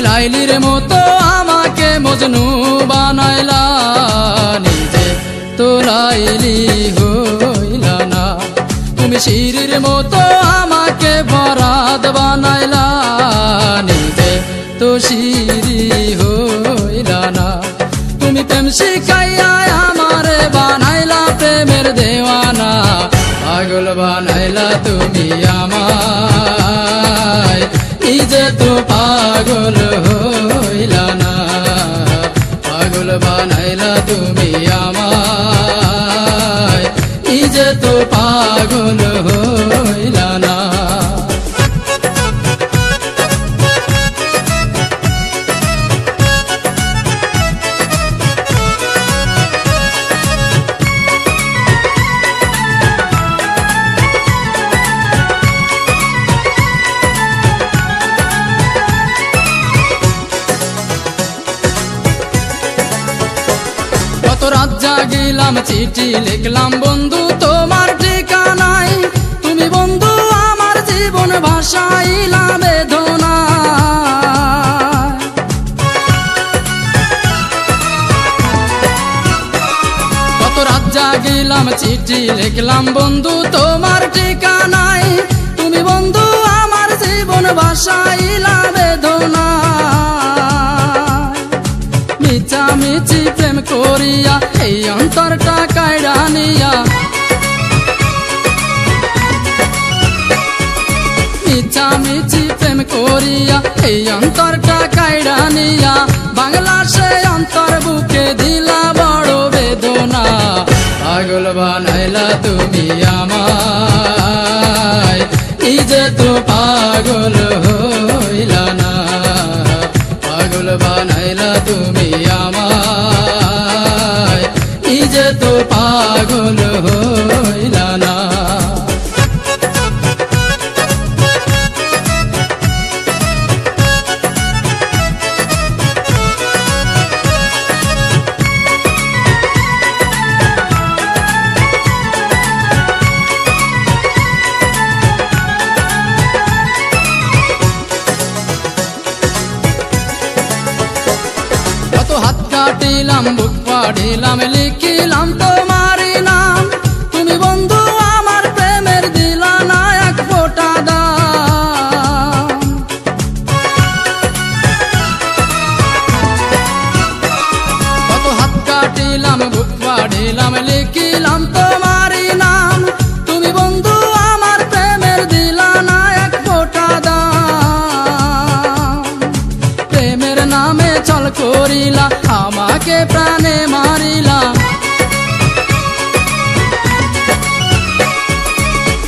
লাইলির মতো আমাকে মজনু বানাইলা, নিজে তো লাইলি হইলা না। তুমি শিরির মতো আমাকে বরাদ বানাইলা, নিজে তো শিরি হইলা না। তুমি প্রেম শিখাইয়া আমারে বানাইলা প্রেমের দেওয়ানা, পাগল বানাইলা তুমি আমায়, নিজে তো পাগল হইলা না। পাগল বানাইলা তুমি আমায়, নিজে তো পাগল হইলা না। কত রাত জাগিলাম চিঠি লিখলাম বন্ধু তোমার ঠিকানায়, তুমি বন্ধু আমার জীবন ভাসাইলা বেদনা। কত রাত জাগিলাম চিঠি লিখলাম বন্ধু তোমার ঠিকানায়, তুমি বন্ধু আমার জীবন ভাসাইলা বেদনা। মিছামিছি প্রেম করিয়া এই অন্তরটা কাইড়া নিয়া, মিছামিছি প্রেম করিয়া এই অন্তরটা কাইড়া নিয়া, বাংলা সে অন্তর বুকে দিলা বড় বেদনা। পাগল বানাইলা তুমি আমায়, নিজে তো পাগল হইলা না। পাগল বানাইলা তুমি আমায়, নিজে তো পাগল হইলা না। হাত কাটিলাম বুক পাড়িলাম লিখিলাম তোমারই নাম, তুমি বন্ধু আমার প্রেমের দিলা না এক ফোঁটা দাম। কত হাত কাটিলাম বুক পাড়িলাম লিখিলাম তোমারই নাম, তুমি বন্ধু আমার প্রেমের দিলা না এক ফোঁটা দাম। প্রেমের নামে চল করিলা আমাকে প্রাণে মারিলা,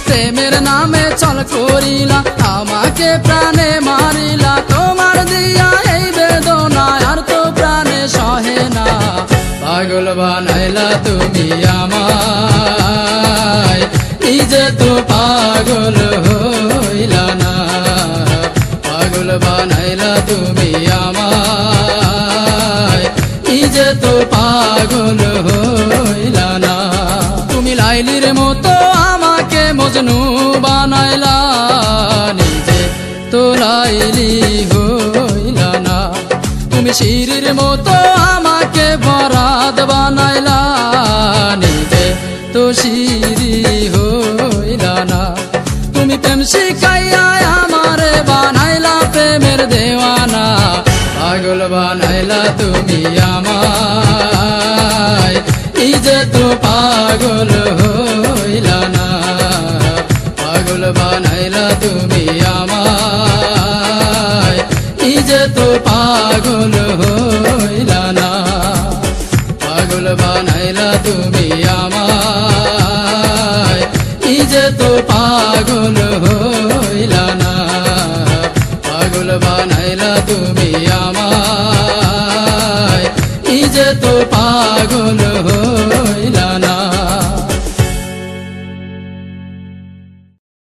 প্রেমের নামে চল করিলা আমাকে প্রাণে মারিলা। তোমার দিয়া এই বেদনা আর তো প্রাণে সহে না, পাগল বানাইলা তুমি আমায়, নিজে তো পাগল হইলা না। পাগল বানাইলা তুমি আমায়, নিজে তো পাগল হইলা না। তুমি লাইলির মতো আমাকে মজনু বানাইলা, নিজে তো লাইলি হইলা না। তুমি শিরির মতো আমাকে বরাদ বানাইলা, নিজে তো শিরি হইলা না। তুমি প্রেম শিখাইয়া আমারে বানাইলা প্রেমের দেওয়ানা, পাগল বানাইলা তুমি আমায়, নিজে তো পাগল হইলা না। পাগল বানাইলা তুমি আমায়, নিজে তো পাগল হইলা না। পাগল বানাইলা তুমি আমায়, নিজে তো পাগল